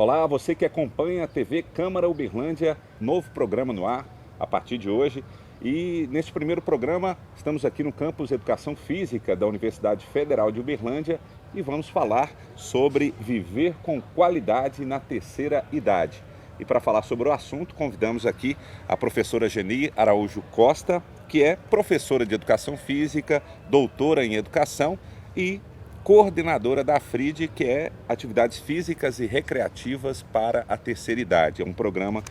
Olá, você que acompanha a TV Câmara Uberlândia, novo programa no ar a partir de hoje. E neste primeiro programa estamos aqui no campus Educação Física da Universidade Federal de Uberlândia e vamos falar sobre viver com qualidade na terceira idade. E para falar sobre o assunto, convidamos aqui a professora Geni Araújo Costa, que é professora de Educação Física, doutora em Educação e coordenadora da AFRID, que é Atividades Físicas e Recreativas para a Terceira Idade. É um programa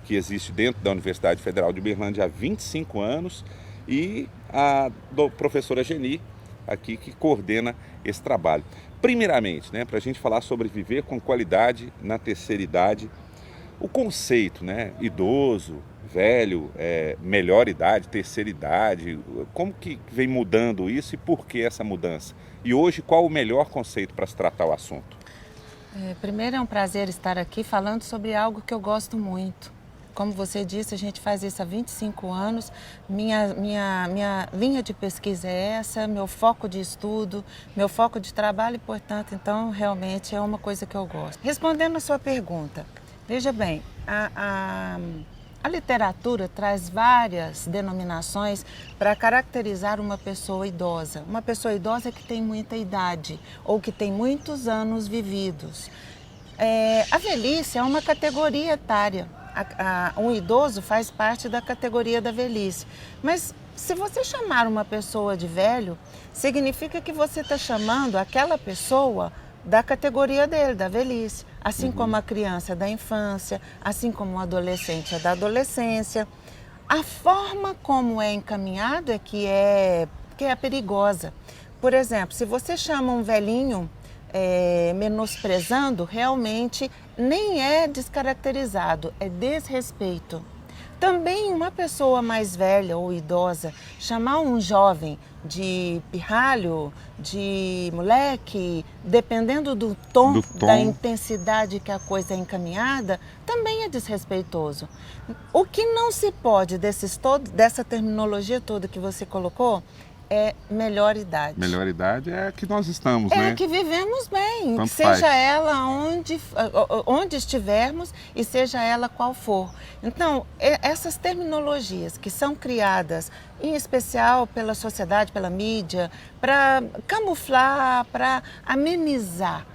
que existe dentro da Universidade Federal de Uberlândia há 25 anos e a professora Geni aqui que coordena esse trabalho. Primeiramente, para a gente falar sobre viver com qualidade na terceira idade, o conceito, idoso, velho, melhor idade, terceira idade, como que vem mudando isso e por que essa mudança? E hoje, qual o melhor conceito para se tratar o assunto? Primeiro, é um prazer estar aqui falando sobre algo que eu gosto muito. Como você disse, a gente faz isso há 25 anos, minha linha de pesquisa é essa, meu foco de estudo, meu foco de trabalho, e, portanto, então, realmente é uma coisa que eu gosto. Respondendo a sua pergunta, veja bem, a literatura traz várias denominações para caracterizar uma pessoa idosa. Uma pessoa idosa que tem muita idade ou que tem muitos anos vividos. A velhice é uma categoria etária. Um idoso faz parte da categoria da velhice. Mas se você chamar uma pessoa de velho, significa que você está chamando aquela pessoa da categoria dele, da velhice. Assim como a criança da infância, assim como o adolescente é da adolescência. A forma como é encaminhado é que é perigosa. Por exemplo, se você chama um velhinho menosprezando, realmente nem é descaracterizado, é desrespeito. Também uma pessoa mais velha ou idosa, chamar um jovem de pirralho, de moleque, dependendo do tom, da intensidade que a coisa é encaminhada, também é desrespeitoso. O que não se pode dessa terminologia toda que você colocou é melhor idade. Melhor idade é a que nós estamos, É a que vivemos bem, Tanto seja faz. ela onde estivermos e seja ela qual for. Então, essas terminologias que são criadas, em especial pela sociedade, pela mídia, para camuflar, para amenizar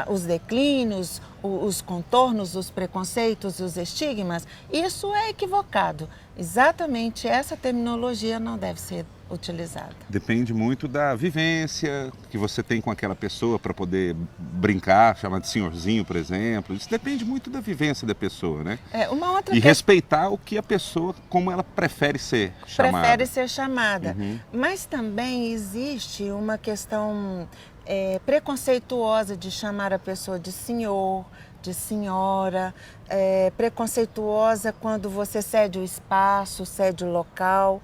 os declínios, os contornos, os preconceitos, os estigmas, isso é equivocado. Exatamente essa terminologia não deve ser utilizada. Depende muito da vivência que você tem com aquela pessoa para poder brincar, chamar de senhorzinho, por exemplo. Isso depende muito da vivência da pessoa, E respeitar o que a pessoa, como ela prefere ser chamada. Prefere ser chamada. Mas também existe uma questão preconceituosa de chamar a pessoa de senhor, de senhora, preconceituosa quando você cede o espaço, cede o local,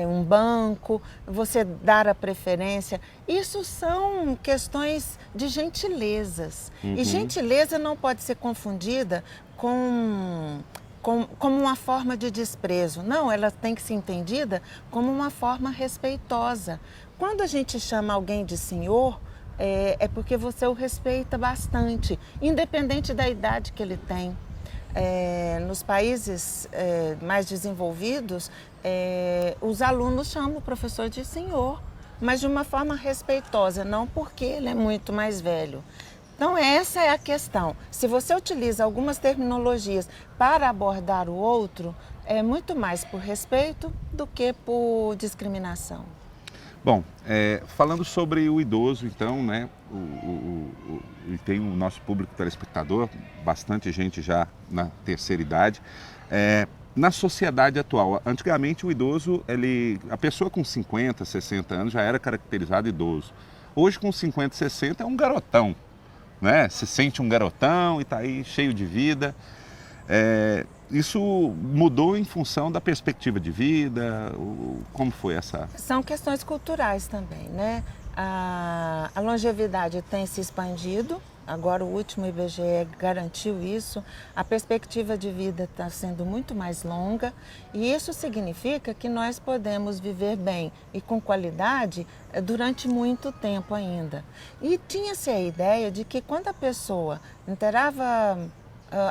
um banco, você dar a preferência. Isso são questões de gentilezas. E gentileza não pode ser confundida como uma forma de desprezo. Não, ela tem que ser entendida como uma forma respeitosa. Quando a gente chama alguém de senhor, é porque você o respeita bastante, independente da idade que ele tem. Nos países mais desenvolvidos, os alunos chamam o professor de senhor, mas de uma forma respeitosa, não porque ele é muito mais velho. Então, essa é a questão. Se você utiliza algumas terminologias para abordar o outro, é muito mais por respeito do que por discriminação. Bom, falando sobre o idoso, então, e tem o nosso público telespectador, bastante gente já na terceira idade. Na sociedade atual, antigamente o idoso, a pessoa com 50, 60 anos já era caracterizado idoso. Hoje, com 50, 60, é um garotão, Se sente um garotão e está aí cheio de vida. Isso mudou em função da perspectiva de vida? Como foi essa? São questões culturais também, A longevidade tem se expandido agora o último IBGE garantiu isso, a perspectiva de vida está sendo muito mais longa e isso significa que nós podemos viver bem e com qualidade durante muito tempo ainda. E tinha-se a ideia de que quando a pessoa inteirava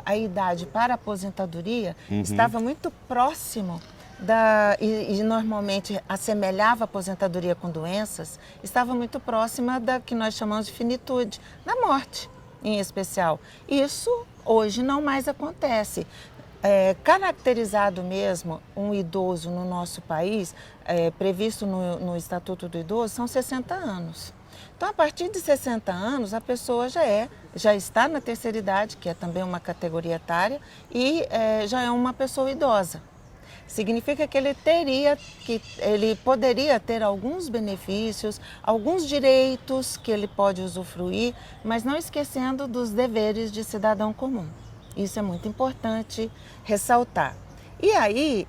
a idade para a aposentadoria, estava muito próximo e normalmente assemelhava a aposentadoria com doenças, estava muito próxima da que nós chamamos de finitude, da morte em especial. Isso hoje não mais acontece. Caracterizado mesmo um idoso no nosso país, previsto no Estatuto do Idoso, são 60 anos. Então, a partir de 60 anos, a pessoa já está na terceira idade, que é também uma categoria etária, e já é uma pessoa idosa. Significa que ele poderia ter alguns benefícios, alguns direitos que ele pode usufruir, mas não esquecendo dos deveres de cidadão comum. Isso é muito importante ressaltar. E aí,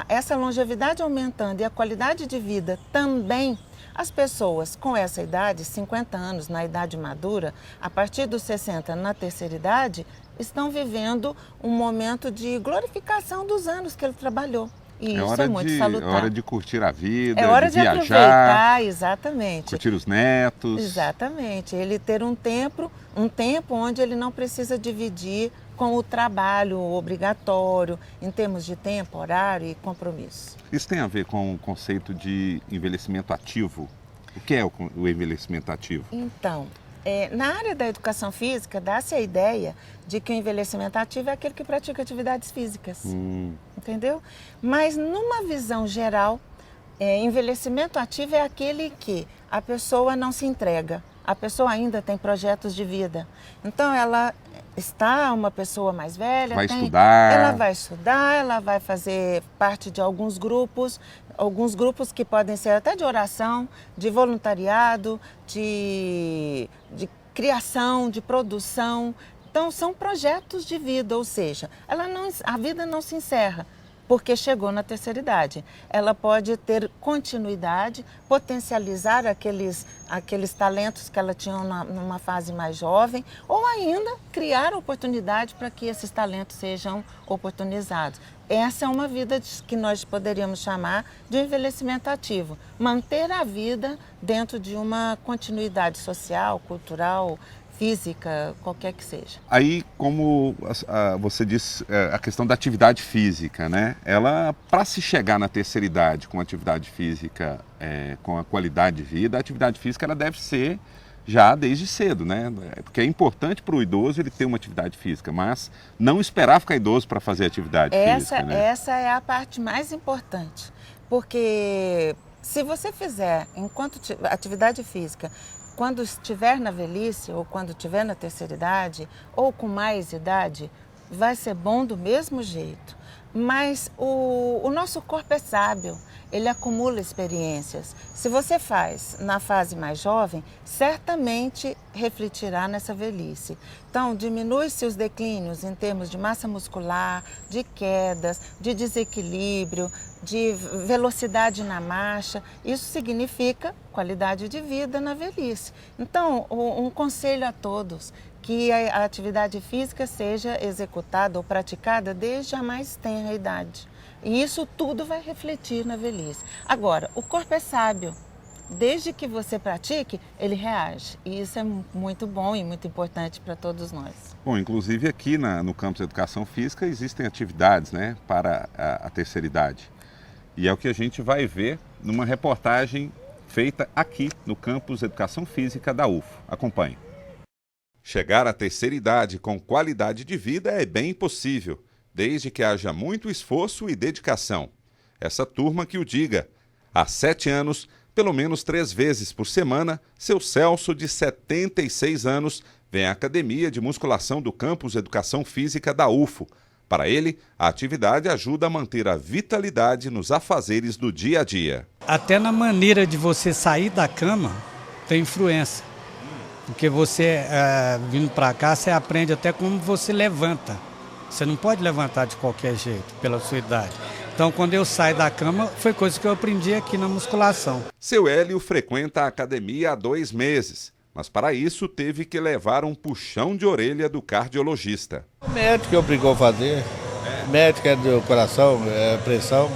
essa longevidade aumentando e a qualidade de vida também, as pessoas com essa idade, 50 anos na idade madura, a partir dos 60 na terceira idade, estão vivendo um momento de glorificação dos anos que ele trabalhou. E isso é muito salutar. É hora de curtir a vida, é hora de viajar, aproveitar, exatamente. Curtir os netos. Exatamente. Ele ter um tempo onde ele não precisa dividir com o trabalho obrigatório, em termos de tempo, horário e compromisso. Isso tem a ver com o conceito de envelhecimento ativo? O que é o envelhecimento ativo? Então, na área da educação física, dá-se a ideia de que o envelhecimento ativo é aquele que pratica atividades físicas, entendeu? Mas numa visão geral, envelhecimento ativo é aquele que a pessoa não se entrega, a pessoa ainda tem projetos de vida. Então, ela está uma pessoa mais velha, ela vai estudar, ela vai fazer parte de alguns grupos que podem ser até de oração, de voluntariado, de criação, de produção. Então, são projetos de vida, ou seja, a vida não se encerra porque chegou na terceira idade. Ela pode ter continuidade, potencializar aqueles talentos que ela tinha numa fase mais jovem, ou ainda criar oportunidade para que esses talentos sejam oportunizados. Essa é uma vida que nós poderíamos chamar de envelhecimento ativo. Manter a vida dentro de uma continuidade social, cultural, física, qualquer que seja. Aí, como você disse, a questão da atividade física, né? Ela, para se chegar na terceira idade com atividade física, com a qualidade de vida, a atividade física ela deve ser já desde cedo, né? Porque é importante para o idoso ele ter uma atividade física, mas não esperar ficar idoso para fazer atividade física, né? Essa é a parte mais importante, porque se você fizer enquanto atividade física, quando estiver na velhice ou quando estiver na terceira idade ou com mais idade, vai ser bom do mesmo jeito. Mas o nosso corpo é sábio, ele acumula experiências. Se você faz na fase mais jovem, certamente refletirá nessa velhice. Então, diminui-se os declínios em termos de massa muscular, de quedas, de desequilíbrio, de velocidade na marcha. Isso significa qualidade de vida na velhice. Então, um conselho a todos, que a atividade física seja executada ou praticada desde a mais tenra idade. E isso tudo vai refletir na velhice. Agora, o corpo é sábio. Desde que você pratique, ele reage. E isso é muito bom e muito importante para todos nós. Bom, inclusive aqui no campus de educação física existem atividades, né, para a terceira idade. E é o que a gente vai ver numa reportagem feita aqui no campus de educação física da UFO. Acompanhe. Chegar à terceira idade com qualidade de vida é bem possível, desde que haja muito esforço e dedicação. Essa turma que o diga. Há 7 anos, pelo menos 3 vezes por semana, seu Celso, de 76 anos, vem à academia de musculação do campus de educação física da UFO. Para ele, a atividade ajuda a manter a vitalidade nos afazeres do dia a dia. Até na maneira de você sair da cama tem influência. Porque você, vindo para cá, você aprende até como você levanta. Você não pode levantar de qualquer jeito, pela sua idade. Então, quando eu saio da cama, foi coisa que eu aprendi aqui na musculação. Seu Hélio frequenta a academia há 2 meses. mas para isso teve que levar um puxão de orelha do cardiologista. O médico que obrigou a fazer, o médico é do coração, é pressão,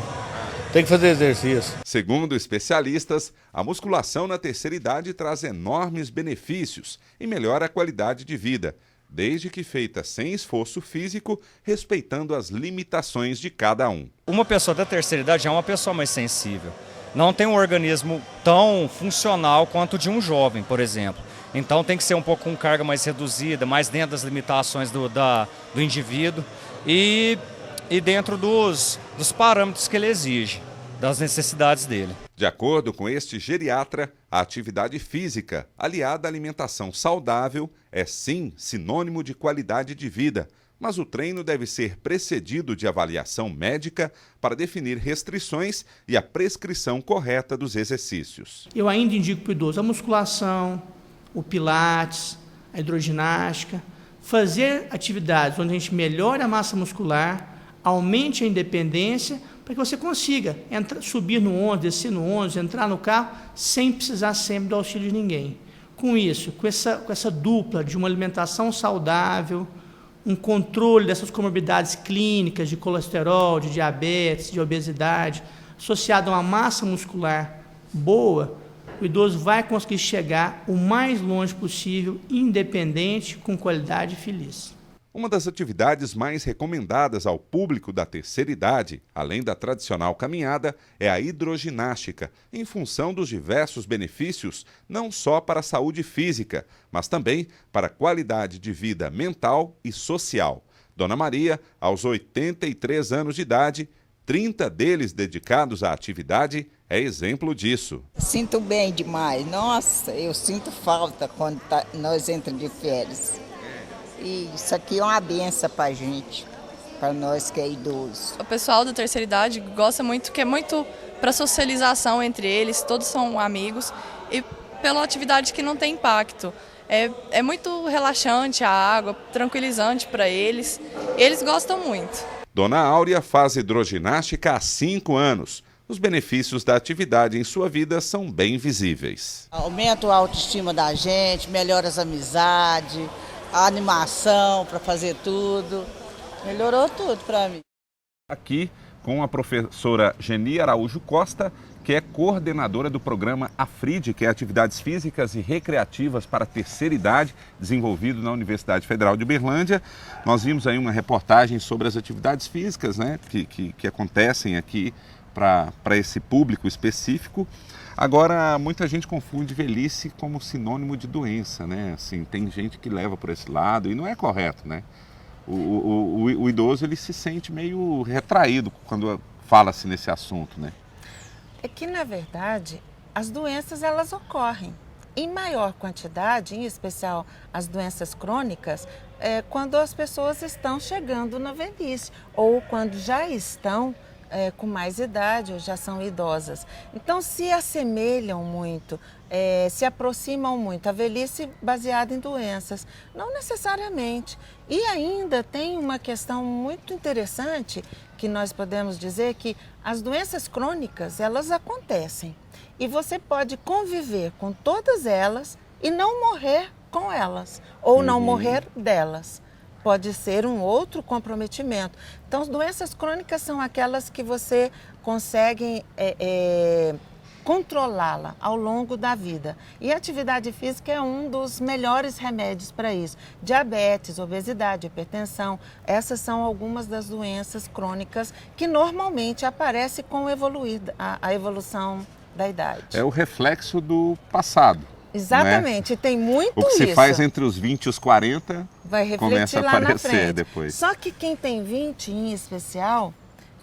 tem que fazer exercício. Segundo especialistas, a musculação na terceira idade traz enormes benefícios e melhora a qualidade de vida, desde que feita sem esforço físico, respeitando as limitações de cada um. Uma pessoa da terceira idade é uma pessoa mais sensível. Não tem um organismo tão funcional quanto o de um jovem, por exemplo. Então tem que ser um pouco com carga mais reduzida, mais dentro das limitações do indivíduo e dentro dos parâmetros que ele exige, das necessidades dele. De acordo com este geriatra, a atividade física, aliada à alimentação saudável, é sim sinônimo de qualidade de vida, mas o treino deve ser precedido de avaliação médica para definir restrições e a prescrição correta dos exercícios. Eu ainda indico para o idoso a musculação, o pilates, a hidroginástica, fazer atividades onde a gente melhore a massa muscular, aumente a independência, para que você consiga subir no ônibus, descer no ônibus, entrar no carro, sem precisar sempre do auxílio de ninguém. Com isso, com essa dupla de uma alimentação saudável, um controle dessas comorbidades clínicas de colesterol, de diabetes, de obesidade, associado a uma massa muscular boa, o idoso vai conseguir chegar o mais longe possível, independente, com qualidade e feliz. Uma das atividades mais recomendadas ao público da terceira idade, além da tradicional caminhada, é a hidroginástica, em função dos diversos benefícios, não só para a saúde física, mas também para a qualidade de vida mental e social. Dona Maria, aos 83 anos de idade, 30 deles dedicados à atividade, é exemplo disso. Sinto bem demais. Nossa, eu sinto falta quando nós entramos de férias. E isso aqui é uma benção para a gente, para nós que é idoso. O pessoal da terceira idade gosta muito, que é muito para socialização entre eles, todos são amigos, e pela atividade que não tem impacto. É muito relaxante a água, tranquilizante para eles, e eles gostam muito. Dona Áurea faz hidroginástica há 5 anos. Os benefícios da atividade em sua vida são bem visíveis. Aumenta a autoestima da gente, melhora as amizades, a animação para fazer tudo. Melhorou tudo para mim. Aqui com a professora Geni Araújo Costa, que é coordenadora do programa AFRID, que é Atividades Físicas e Recreativas para a Terceira Idade, desenvolvido na Universidade Federal de Uberlândia. Nós vimos aí uma reportagem sobre as atividades físicas, né, que acontecem aqui para esse público específico. Agora, muita gente confunde velhice como sinônimo de doença, né? Assim, tem gente que leva por esse lado e não é correto, né? O idoso, ele se sente meio retraído quando fala-se nesse assunto, né? É que, na verdade, as doenças, elas ocorrem em maior quantidade, em especial as doenças crônicas, quando as pessoas estão chegando na velhice ou quando já estão com mais idade ou já são idosas. Então, se assemelham muito, se aproximam muito. A velhice baseada em doenças, não necessariamente. E ainda tem uma questão muito interessante que nós podemos dizer que as doenças crônicas, elas acontecem. E você pode conviver com todas elas e não morrer com elas, ou não morrer delas. Pode ser um outro comprometimento. Então, as doenças crônicas são aquelas que você consegue controlá-la ao longo da vida. E a atividade física é um dos melhores remédios para isso. Diabetes, obesidade, hipertensão, essas são algumas das doenças crônicas que normalmente aparecem com a evolução da idade. É o reflexo do passado. Exatamente, né? Tem muito isso. O que se faz entre os 20 e os 40 vai refletir começa a lá na aparecer frente. depois. Só que quem tem 20 em especial,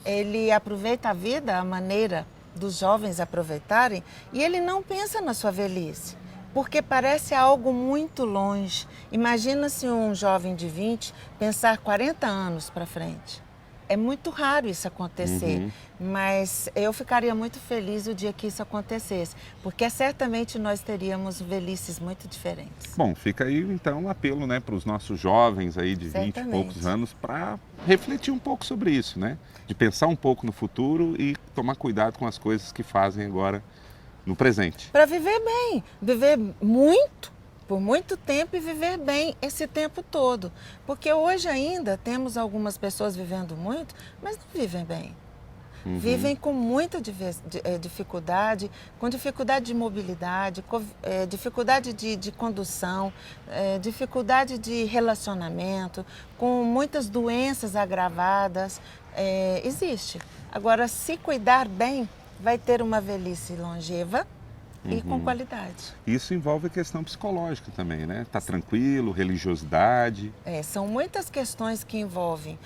ele aproveita a vida, a maneira dos jovens aproveitarem, e ele não pensa na sua velhice, porque parece algo muito longe. Imagina se um jovem de 20 pensar 40 anos para frente. É muito raro isso acontecer, mas eu ficaria muito feliz o dia que isso acontecesse, porque certamente nós teríamos velhices muito diferentes. Bom, fica aí então um apelo, né, para os nossos jovens aí de 20 e poucos anos para refletir um pouco sobre isso, né? De pensar um pouco no futuro e tomar cuidado com as coisas que fazem agora no presente. Para viver bem, viver muito por muito tempo e viver bem esse tempo todo. Porque hoje ainda temos algumas pessoas vivendo muito, mas não vivem bem. Vivem com muita dificuldade, com dificuldade de mobilidade, dificuldade de condução, dificuldade de relacionamento, com muitas doenças agravadas. Existe. Agora, se cuidar bem, vai ter uma velhice longeva e com qualidade. Isso envolve a questão psicológica também, né? Tá tranquilo, religiosidade. São muitas questões que envolvem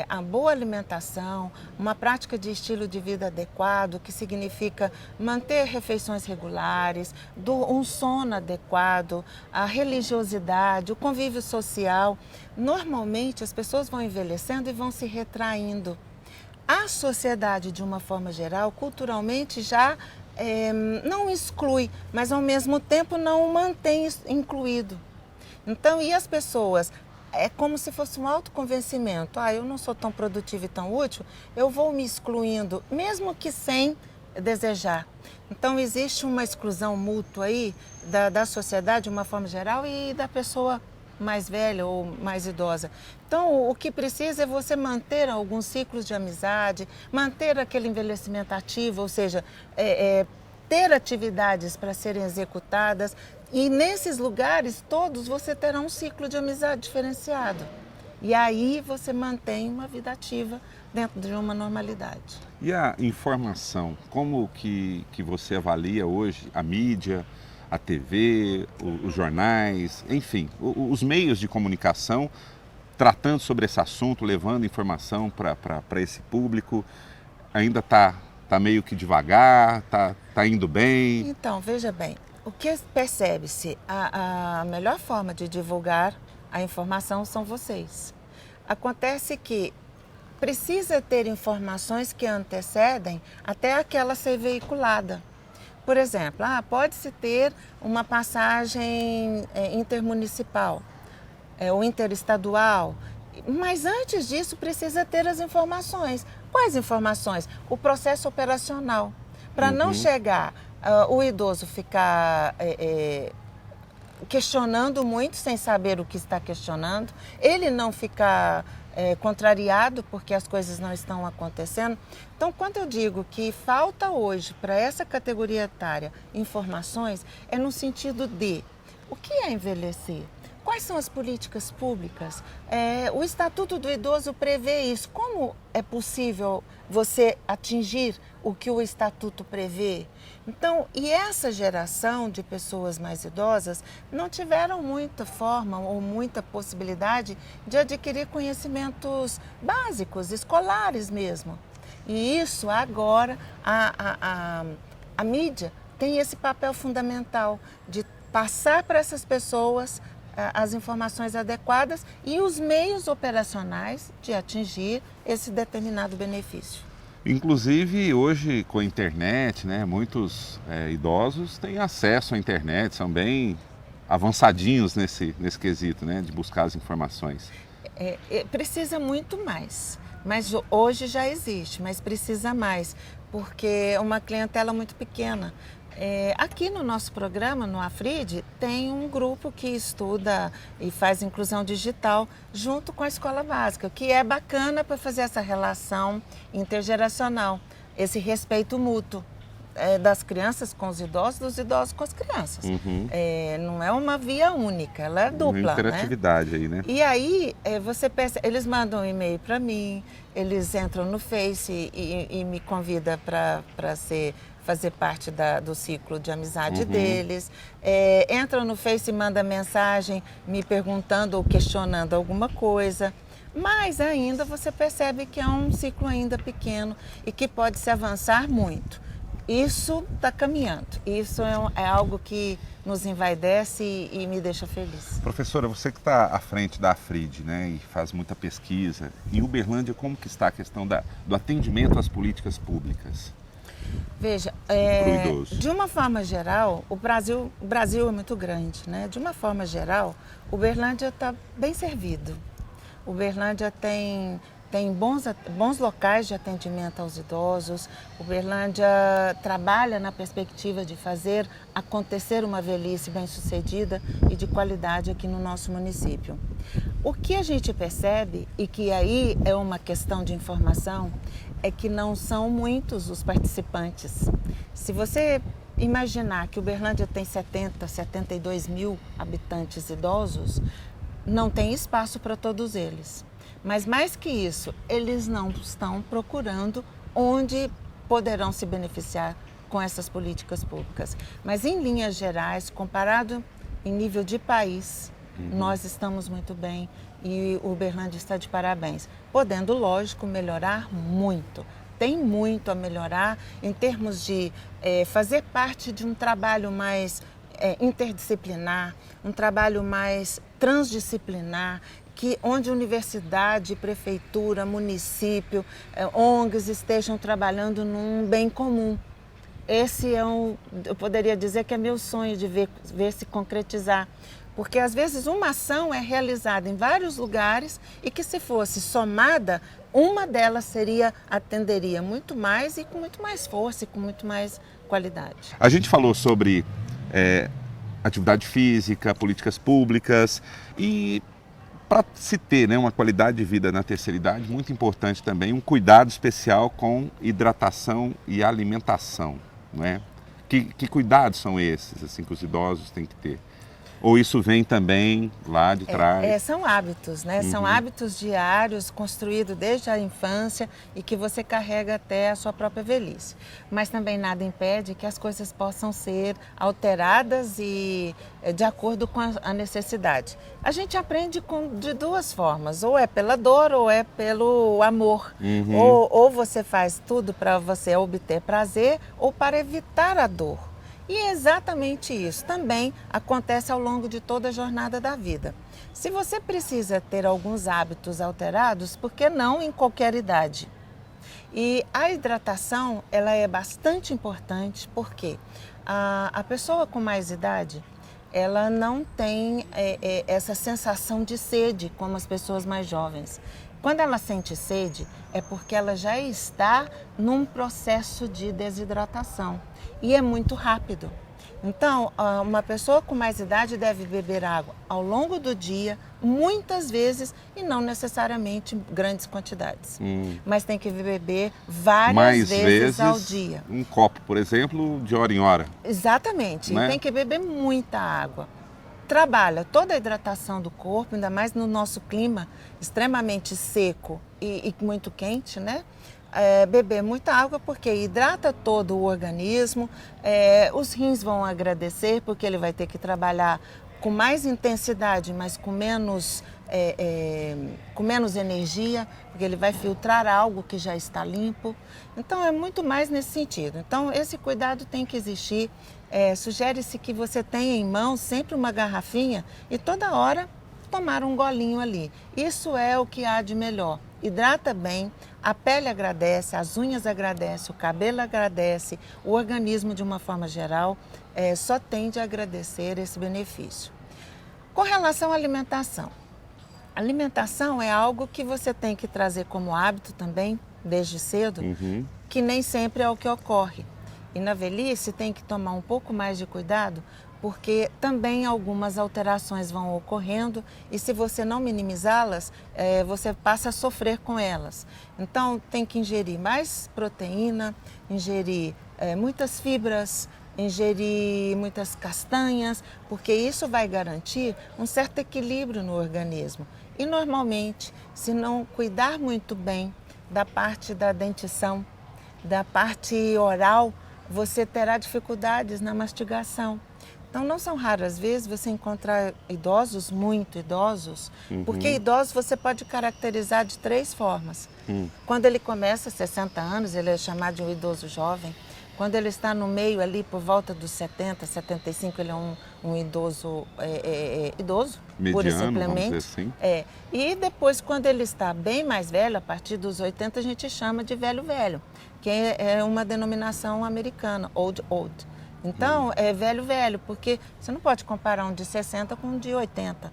a boa alimentação, uma prática de estilo de vida adequado, que significa manter refeições regulares, um sono adequado, a religiosidade, o convívio social. Normalmente as pessoas vão envelhecendo e vão se retraindo. A sociedade, de uma forma geral, culturalmente já não exclui, mas ao mesmo tempo não o mantém incluído. Então, e as pessoas, é como se fosse um autoconvencimento. Eu não sou tão produtiva e tão útil, eu vou me excluindo, mesmo que sem desejar. Então, existe uma exclusão mútua aí da sociedade, de uma forma geral, e da pessoa mais velha ou mais idosa. Então, o que precisa é você manter alguns ciclos de amizade, manter aquele envelhecimento ativo, ou seja, ter atividades para serem executadas, e nesses lugares todos você terá um ciclo de amizade diferenciado. E aí você mantém uma vida ativa dentro de uma normalidade. E a informação, como que você avalia hoje a mídia, a TV, os jornais, enfim, os meios de comunicação tratando sobre esse assunto, levando informação para esse público? Ainda está meio que devagar, está indo bem? Então, veja bem, o que percebe-se, a melhor forma de divulgar a informação são vocês. Acontece que precisa ter informações que antecedem até aquela ser veiculada. Por exemplo, pode-se ter uma passagem intermunicipal ou interestadual, mas antes disso precisa ter as informações. Quais informações? O processo operacional. Para não chegar o idoso ficar questionando muito sem saber o que está questionando, ele não ficar contrariado porque as coisas não estão acontecendo. Então, quando eu digo que falta hoje para essa categoria etária informações, é no sentido de o que é envelhecer? Quais são as políticas públicas? O Estatuto do Idoso prevê isso. Como é possível você atingir o que o Estatuto prevê? Então, e essa geração de pessoas mais idosas não tiveram muita forma ou muita possibilidade de adquirir conhecimentos básicos, escolares mesmo. E isso agora, a mídia tem esse papel fundamental de passar para essas pessoas as informações adequadas e os meios operacionais de atingir esse determinado benefício. Inclusive, hoje, com a internet, né, muitos idosos têm acesso à internet, são bem avançadinhos nesse quesito, né, de buscar as informações. Precisa muito mais, mas hoje já existe, mas precisa mais, porque é uma clientela muito pequena. Aqui no nosso programa, no Afride, tem um grupo que estuda e faz inclusão digital junto com a escola básica, que é bacana para fazer essa relação intergeracional, esse respeito mútuo das crianças com os idosos, dos idosos com as crianças. Não é uma via única, ela é dupla. Uma interatividade, né? Aí, né? E aí, você percebe, eles mandam um e-mail para mim, eles entram no Face e me convidam para fazer parte do ciclo de amizade deles. Entram no Face e mandam mensagem me perguntando ou questionando alguma coisa. Mas ainda você percebe que é um ciclo ainda pequeno e que pode se avançar muito. Isso está caminhando. Isso é algo que nos envaidece e me deixa feliz. Professora, você que está à frente da Afride, né, e faz muita pesquisa, em Uberlândia, como que está a questão do atendimento às políticas públicas? Veja, Pro idoso. De uma forma geral, o Brasil é muito grande, né? De uma forma geral, Uberlândia está bem servido. Uberlândia tem tem bons locais de atendimento aos idosos. Uberlândia trabalha na perspectiva de fazer acontecer uma velhice bem-sucedida e de qualidade aqui no nosso município. O que a gente percebe, e que aí é uma questão de informação, é que não são muitos os participantes. Se você imaginar que Uberlândia tem 72 mil habitantes idosos, não tem espaço para todos eles. Mas mais que isso, eles não estão procurando onde poderão se beneficiar com essas políticas públicas. Mas em linhas gerais, comparado em nível de país, nós estamos muito bem e Uberlândia está de parabéns. Podendo, lógico, melhorar muito. Tem muito a melhorar em termos de fazer parte de um trabalho mais interdisciplinar, um trabalho mais transdisciplinar, onde universidade, prefeitura, município, ONGs estejam trabalhando num bem comum. Esse eu poderia dizer que é meu sonho de ver se concretizar. Porque às vezes uma ação é realizada em vários lugares e que se fosse somada, uma delas atenderia muito mais e com muito mais força e com muito mais qualidade. A gente falou sobre atividade física, políticas públicas e para se ter, né, uma qualidade de vida na terceira idade, muito importante também um cuidado especial com hidratação e alimentação, não é? Que cuidados são esses assim, que os idosos têm que ter? Ou isso vem também lá de trás? São hábitos, né? São hábitos diários construídos desde a infância e que você carrega até a sua própria velhice. Mas também nada impede que as coisas possam ser alteradas e de acordo com a necessidade. A gente aprende de duas formas, ou é pela dor ou é pelo amor. Ou você faz tudo para você obter prazer ou para evitar a dor. E é exatamente isso também acontece ao longo de toda a jornada da vida. Se você precisa ter alguns hábitos alterados, por que não em qualquer idade? E a hidratação, ela é bastante importante porque a pessoa com mais idade, ela não tem essa sensação de sede como as pessoas mais jovens. Quando ela sente sede, é porque ela já está num processo de desidratação e é muito rápido. Então, uma pessoa com mais idade deve beber água ao longo do dia, muitas vezes e não necessariamente grandes quantidades. Mas tem que beber várias vezes ao dia. Um copo, por exemplo, de hora em hora. Exatamente, Né? E tem que beber muita água. Trabalha toda a hidratação do corpo, ainda mais no nosso clima extremamente seco e muito quente, né? Beber muita água porque hidrata todo o organismo, os rins vão agradecer porque ele vai ter que trabalhar com mais intensidade, mas com menos energia, porque ele vai filtrar algo que já está limpo. Então é muito mais nesse sentido. Então esse cuidado tem que existir. Sugere-se que você tenha em mão sempre uma garrafinha e toda hora tomar um golinho ali. Isso é o que há de melhor. Hidrata bem, a pele agradece, as unhas agradecem, o cabelo agradece, o organismo de uma forma geral só tende a agradecer esse benefício. Com relação à alimentação, a alimentação é algo que você tem que trazer como hábito também, desde cedo, que nem sempre é o que ocorre. E na velhice tem que tomar um pouco mais de cuidado, porque também algumas alterações vão ocorrendo e se você não minimizá-las, você passa a sofrer com elas. Então tem que ingerir mais proteína, ingerir muitas fibras, ingerir muitas castanhas, porque isso vai garantir um certo equilíbrio no organismo. E normalmente, se não cuidar muito bem da parte da dentição, da parte oral, você terá dificuldades na mastigação. Então, não são raras vezes você encontrar idosos, muito idosos, porque idosos você pode caracterizar de 3 formas. Quando ele começa 60 anos, ele é chamado de um idoso jovem. Quando ele está no meio ali, por volta dos 70, 75, ele é um idoso idoso, pura e Mediano, vamos simplesmente. dizer assim. E depois, quando ele está bem mais velho, a partir dos 80, a gente chama de velho-velho, que é uma denominação americana, old. Então, é velho-velho, porque você não pode comparar um de 60 com um de 80.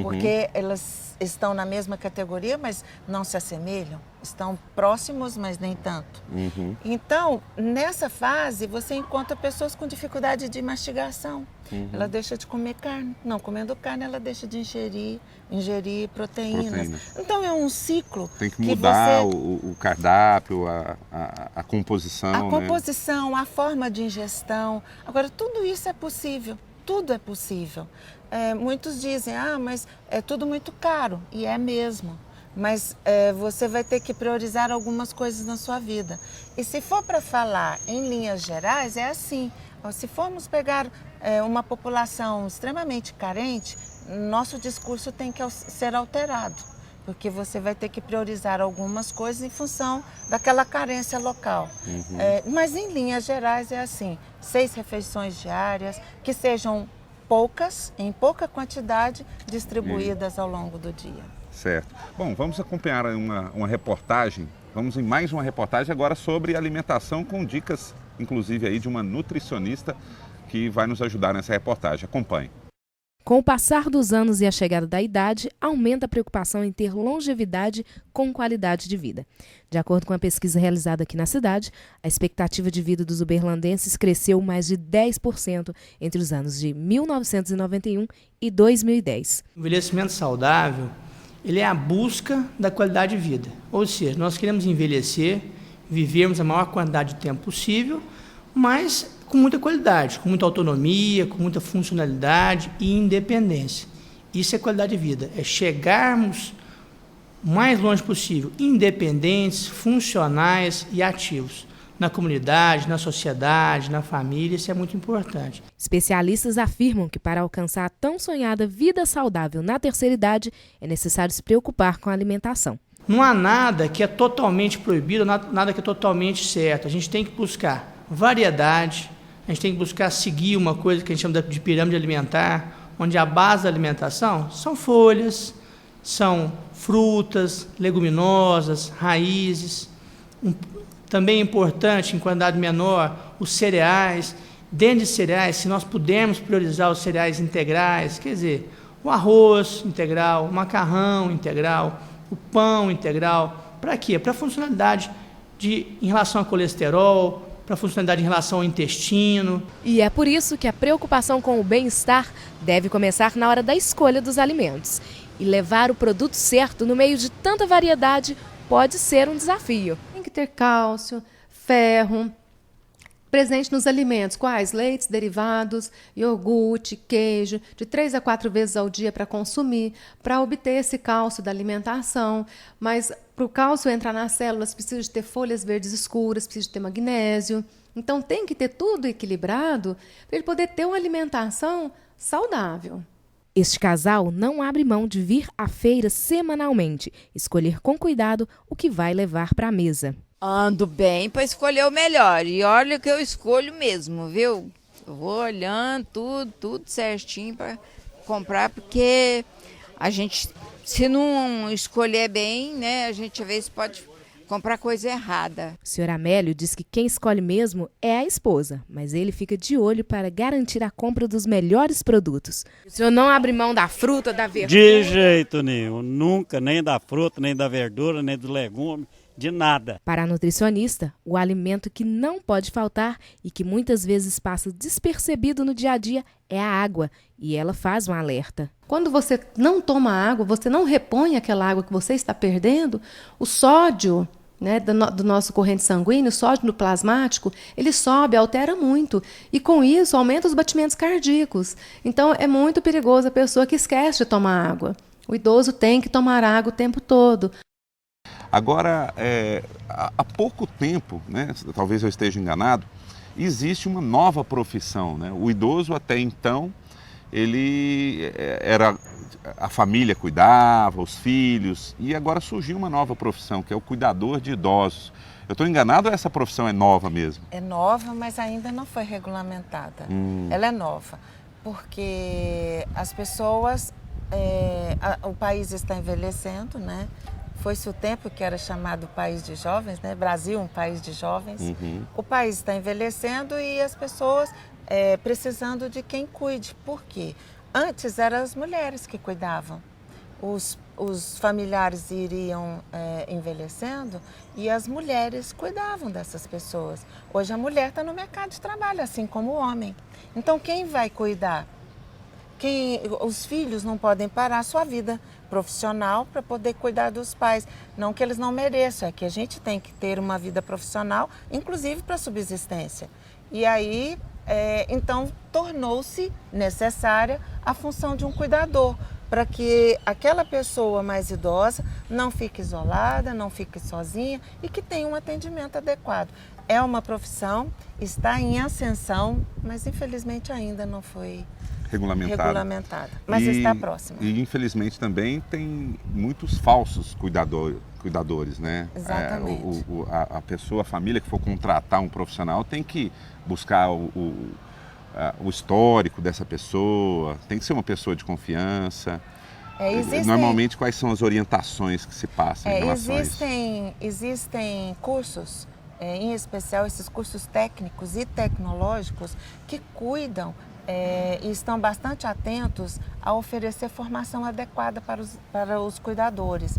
porque elas estão na mesma categoria, mas não se assemelham. Estão próximos, mas nem tanto. Então, nessa fase, você encontra pessoas com dificuldade de mastigação. Ela deixa de comer carne. Não comendo carne, ela deixa de ingerir proteínas. Então, é um ciclo. Tem que mudar o cardápio, a composição. A composição, a forma de ingestão. Agora, tudo isso é possível. Tudo é possível. Muitos dizem, mas é tudo muito caro. E é mesmo. Mas você vai ter que priorizar algumas coisas na sua vida. E se for para falar em linhas gerais, é assim. Se formos pegar uma população extremamente carente, nosso discurso tem que ser alterado. Porque você vai ter que priorizar algumas coisas em função daquela carência local. Mas em linhas gerais é assim, 6 refeições diárias, que sejam poucas, em pouca quantidade, distribuídas ao longo do dia. Certo. Bom, vamos acompanhar uma reportagem, vamos em mais uma reportagem agora sobre alimentação com dicas, inclusive aí de uma nutricionista que vai nos ajudar nessa reportagem. Acompanhe. Com o passar dos anos e a chegada da idade, aumenta a preocupação em ter longevidade com qualidade de vida. De acordo com a pesquisa realizada aqui na cidade, a expectativa de vida dos uberlandenses cresceu mais de 10% entre os anos de 1991 e 2010. O envelhecimento saudável, ele é a busca da qualidade de vida. Ou seja, nós queremos envelhecer, vivermos a maior quantidade de tempo possível, mas com muita qualidade, com muita autonomia, com muita funcionalidade e independência. Isso é qualidade de vida, é chegarmos o mais longe possível, independentes, funcionais e ativos. Na comunidade, na sociedade, na família, isso é muito importante. Especialistas afirmam que para alcançar a tão sonhada vida saudável na terceira idade, é necessário se preocupar com a alimentação. Não há nada que é totalmente proibido, nada que é totalmente certo. A gente tem que buscar variedade, a gente tem que buscar seguir uma coisa que a gente chama de pirâmide alimentar, onde a base da alimentação são folhas, são frutas, leguminosas, raízes. Também é importante, em quantidade menor, os cereais. Dentro de cereais, se nós pudermos priorizar os cereais integrais, quer dizer, o arroz integral, o macarrão integral, o pão integral. Para quê? Para a funcionalidade em relação ao colesterol, para a funcionalidade em relação ao intestino. E é por isso que a preocupação com o bem-estar deve começar na hora da escolha dos alimentos. E levar o produto certo no meio de tanta variedade pode ser um desafio. Tem que ter cálcio, ferro, presente nos alimentos. Quais? Leites, derivados, iogurte, queijo, de 3 a 4 vezes ao dia para consumir, para obter esse cálcio da alimentação. Mas para o cálcio entrar nas células, precisa de ter folhas verdes escuras, precisa de ter magnésio. Então tem que ter tudo equilibrado para ele poder ter uma alimentação saudável. Este casal não abre mão de vir à feira semanalmente, escolher com cuidado o que vai levar para a mesa. Ando bem para escolher o melhor. E olha que eu escolho mesmo, viu? Eu vou olhando tudo certinho para comprar, porque a gente, se não escolher bem, né, a gente às vezes pode comprar coisa errada. O senhor Amélio diz que quem escolhe mesmo é a esposa, mas ele fica de olho para garantir a compra dos melhores produtos. O senhor não abre mão da fruta, da verdura? De jeito nenhum, nunca, nem da fruta, nem da verdura, nem do legume. De nada. Para a nutricionista, o alimento que não pode faltar e que muitas vezes passa despercebido no dia a dia é a água, e ela faz um alerta. Quando você não toma água, você não repõe aquela água que você está perdendo, o sódio, né, do nosso corrente sanguíneo, o sódio no plasmático, ele sobe, altera muito, e com isso aumenta os batimentos cardíacos. Então é muito perigoso a pessoa que esquece de tomar água. O idoso tem que tomar água o tempo todo. Agora, há pouco tempo, né, talvez eu esteja enganado, existe uma nova profissão, né? O idoso até então, a família cuidava, os filhos, e agora surgiu uma nova profissão, que é o cuidador de idosos. Eu estou enganado ou essa profissão é nova mesmo? É nova, mas ainda não foi regulamentada. Ela é nova, porque as pessoas, o país está envelhecendo, né? Foi-se o tempo que era chamado país de jovens, né? Brasil, um país de jovens. O país está envelhecendo e as pessoas precisando de quem cuide. Por quê? Antes eram as mulheres que cuidavam. Os familiares iriam envelhecendo e as mulheres cuidavam dessas pessoas. Hoje a mulher está no mercado de trabalho, assim como o homem. Então quem vai cuidar? Os filhos não podem parar a sua vida profissional para poder cuidar dos pais. Não que eles não mereçam, é que a gente tem que ter uma vida profissional, inclusive para subsistência. E aí, então, tornou-se necessária a função de um cuidador, para que aquela pessoa mais idosa não fique isolada, não fique sozinha e que tenha um atendimento adequado. É uma profissão, está em ascensão, mas infelizmente ainda não foi regulamentada, mas está próxima. E infelizmente também tem muitos falsos cuidadores, né? Exatamente. A pessoa, a família que for contratar um profissional tem que buscar o histórico dessa pessoa, tem que ser uma pessoa de confiança. Normalmente, quais são as orientações que se passam em relação a isso? Existem cursos, em especial esses cursos técnicos e tecnológicos, que cuidam e estão bastante atentos a oferecer formação adequada para os cuidadores.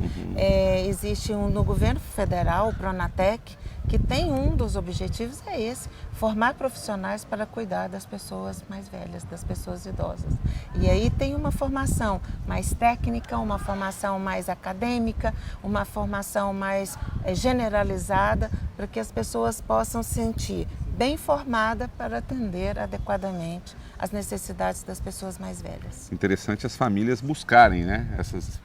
Existe no governo federal, o Pronatec, que tem um dos objetivos esse, formar profissionais para cuidar das pessoas mais velhas, das pessoas idosas. E aí tem uma formação mais técnica, uma formação mais acadêmica, uma formação mais generalizada, para que as pessoas possam se sentir bem formada para atender adequadamente as necessidades das pessoas mais velhas. Interessante as famílias buscarem, né, essas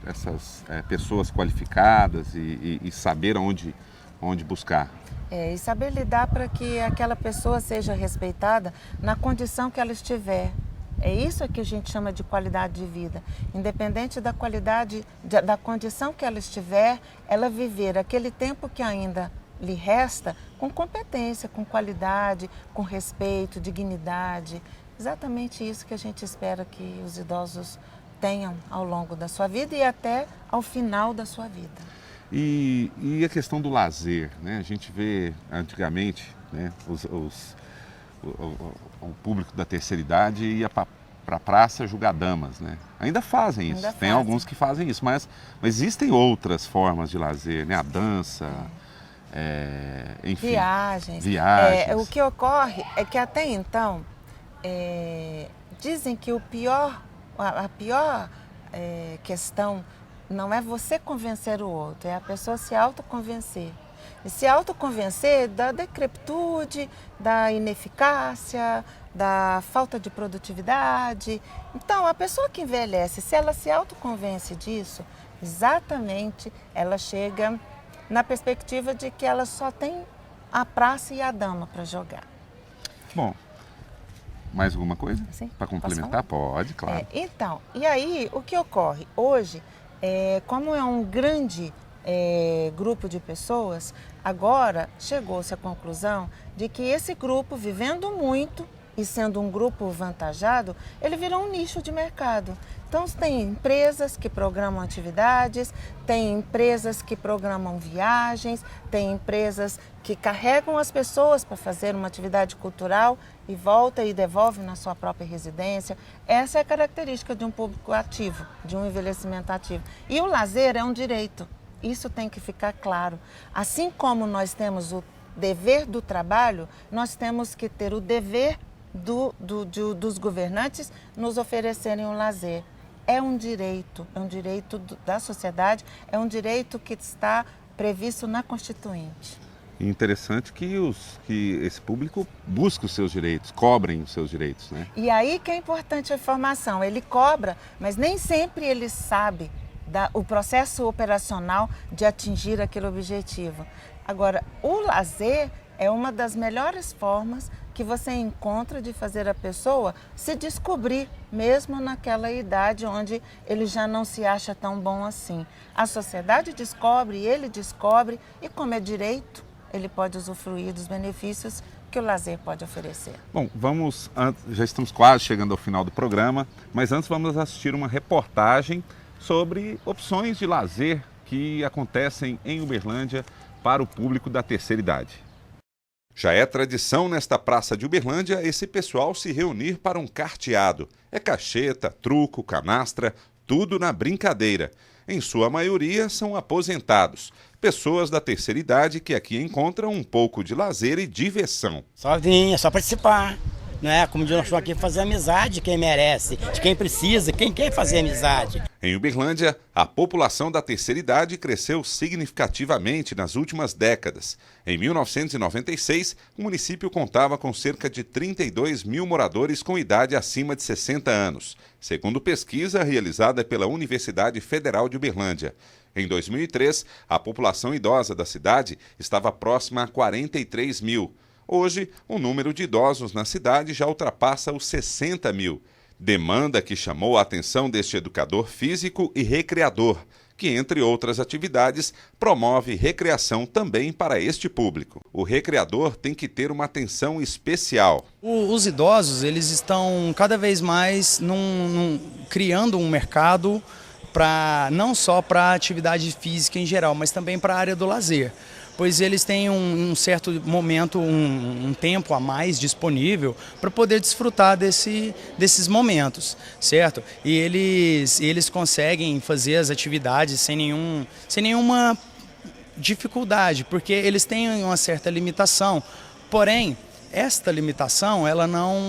pessoas qualificadas e saber onde buscar. E saber lidar para que aquela pessoa seja respeitada na condição que ela estiver. É isso que a gente chama de qualidade de vida. Independente da qualidade, da condição que ela estiver, ela viver aquele tempo que ainda lhe resta com competência, com qualidade, com respeito, dignidade. Exatamente isso que a gente espera que os idosos tenham ao longo da sua vida e até ao final da sua vida. E a questão do lazer, né? A gente vê antigamente, né, o público da terceira idade ia para a praça jogar damas, né? Ainda fazem isso, tem alguns que fazem isso, mas existem outras formas de lazer, né? A dança, enfim. Viagens. O que ocorre é que até então, dizem que a pior questão não é você convencer o outro, é a pessoa se autoconvencer. E se autoconvencer da decrepitude, da ineficácia, da falta de produtividade. Então, a pessoa que envelhece, se ela se autoconvence disso, exatamente ela chega na perspectiva de que ela só tem a praça e a dama para jogar. Bom, mais alguma coisa para complementar? Pode, claro. Então, e aí o que ocorre? Hoje, como é um grande grupo de pessoas, agora chegou-se à conclusão de que esse grupo, vivendo muito e sendo um grupo vantajado, ele virou um nicho de mercado. Então, tem empresas que programam atividades, tem empresas que programam viagens, tem empresas que carregam as pessoas para fazer uma atividade cultural e volta e devolve na sua própria residência. Essa é a característica de um público ativo, de um envelhecimento ativo. E o lazer é um direito, isso tem que ficar claro. Assim como nós temos o dever do trabalho, nós temos que ter o dever dos governantes nos oferecerem um lazer. É um direito da sociedade, é um direito que está previsto na Constituinte. Interessante que esse público busque os seus direitos, cobrem os seus direitos, né? E aí que é importante a informação, ele cobra, mas nem sempre ele sabe o processo operacional de atingir aquele objetivo. Agora, o lazer é uma das melhores formas que você encontra de fazer a pessoa se descobrir, mesmo naquela idade onde ele já não se acha tão bom assim. A sociedade descobre, ele descobre, e como é direito, ele pode usufruir dos benefícios que o lazer pode oferecer. Bom, já estamos quase chegando ao final do programa, mas antes vamos assistir uma reportagem sobre opções de lazer que acontecem em Uberlândia para o público da terceira idade. Já é tradição nesta praça de Uberlândia esse pessoal se reunir para um carteado. É cacheta, truco, canastra, tudo na brincadeira. Em sua maioria são aposentados, pessoas da terceira idade que aqui encontram um pouco de lazer e diversão. Só vir, é só participar. Não é? Como nós estamos aqui fazer amizade de quem merece, de quem precisa, quem quer fazer amizade. Em Uberlândia, a população da terceira idade cresceu significativamente nas últimas décadas. Em 1996, o município contava com cerca de 32 mil moradores com idade acima de 60 anos, segundo pesquisa realizada pela Universidade Federal de Uberlândia. Em 2003, a população idosa da cidade estava próxima a 43 mil. Hoje, o número de idosos na cidade já ultrapassa os 60 mil. Demanda que chamou a atenção deste educador físico e recreador, que, entre outras atividades, promove recreação também para este público. O recreador tem que ter uma atenção especial. Os idosos, eles estão cada vez mais criando um mercado não só para a atividade física em geral, mas também para a área do lazer. Pois eles têm um certo momento, um tempo a mais disponível para poder desfrutar desses momentos, certo? E eles conseguem fazer as atividades sem nenhuma dificuldade, porque eles têm uma certa limitação. Porém, esta limitação, ela não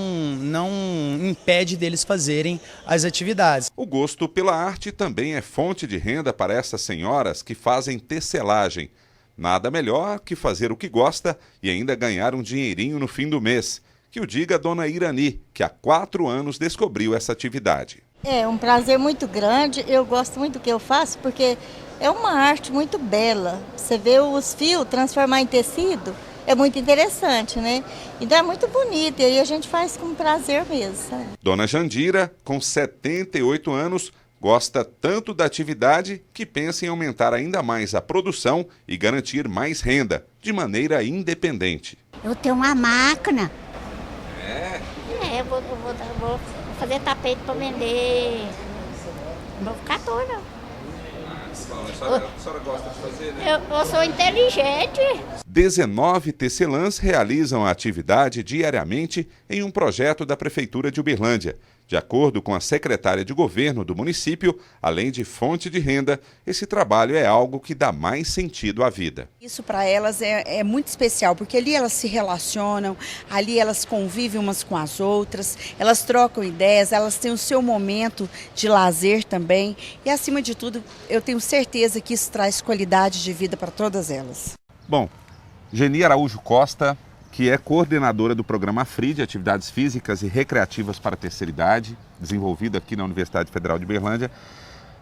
impede deles fazerem as atividades. O gosto pela arte também é fonte de renda para essas senhoras que fazem tecelagem. Nada melhor que fazer o que gosta e ainda ganhar um dinheirinho no fim do mês. Que o diga a dona Irani, que há 4 anos descobriu essa atividade. É um prazer muito grande, eu gosto muito do que eu faço porque é uma arte muito bela. Você vê os fios transformar em tecido, é muito interessante, né? Então é muito bonito e aí a gente faz com prazer mesmo, sabe? Dona Jandira, com 78 anos, gosta tanto da atividade que pensa em aumentar ainda mais a produção e garantir mais renda, de maneira independente. Eu tenho uma máquina. Eu vou fazer tapete para vender. Vou ficar toda. A senhora gosta de fazer, né? Eu sou inteligente. 19 tecelãs realizam a atividade diariamente em um projeto da Prefeitura de Uberlândia. De acordo com a secretária de governo do município, além de fonte de renda, esse trabalho é algo que dá mais sentido à vida. Isso para elas é muito especial, porque ali elas se relacionam, ali elas convivem umas com as outras, elas trocam ideias, elas têm o seu momento de lazer também e, acima de tudo, eu tenho certeza que isso traz qualidade de vida para todas elas. Bom, Geni Araújo Costa, que é coordenadora do programa FRI de Atividades Físicas e Recreativas para a Terceira Idade, desenvolvido aqui na Universidade Federal de Uberlândia.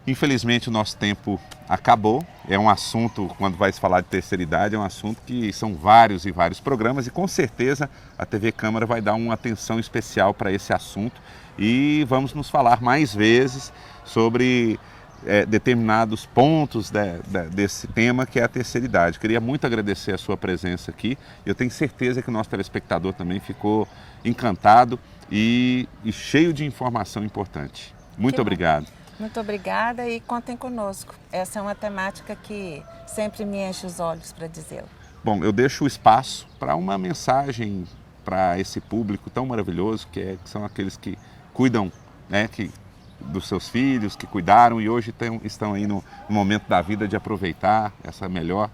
Infelizmente o nosso tempo acabou, é um assunto, quando vai se falar de terceira idade, é um assunto que são vários e vários programas e com certeza a TV Câmara vai dar uma atenção especial para esse assunto e vamos nos falar mais vezes sobre determinados pontos desse tema que é a terceira idade. Queria muito agradecer a sua presença aqui. Eu tenho certeza que o nosso telespectador também ficou encantado e cheio de informação importante. Muito obrigado. Muito obrigada e contem conosco. Essa é uma temática que sempre me enche os olhos para dizê-lo. Bom, eu deixo o espaço para uma mensagem para esse público tão maravilhoso que são aqueles que cuidam, né, dos seus filhos, que cuidaram e hoje estão aí no momento da vida de aproveitar essa melhor,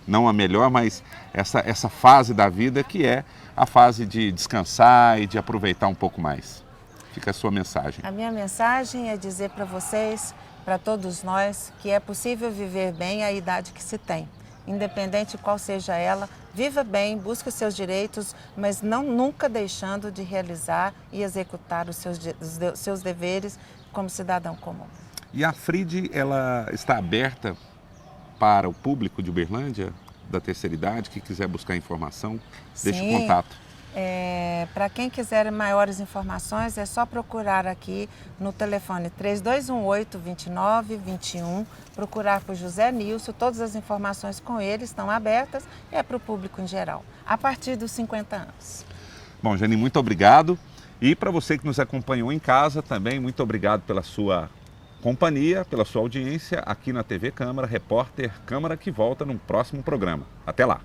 não a melhor, mas essa fase da vida que é a fase de descansar e de aproveitar um pouco mais. Fica a sua mensagem. A minha mensagem é dizer para vocês, para todos nós, que é possível viver bem a idade que se tem. Independente de qual seja ela, viva bem, busque os seus direitos, mas nunca deixando de realizar e executar os seus deveres como cidadão comum. E a FRID, ela está aberta para o público de Uberlândia, da terceira idade, que quiser buscar informação? Deixe o contato. Para quem quiser maiores informações, é só procurar aqui no telefone 3218-2921, procurar por José Nilson, todas as informações com ele estão abertas e é para o público em geral, a partir dos 50 anos. Bom, Jane, muito obrigado. E para você que nos acompanhou em casa também, muito obrigado pela sua companhia, pela sua audiência aqui na TV Câmara, Repórter Câmara, que volta no próximo programa. Até lá!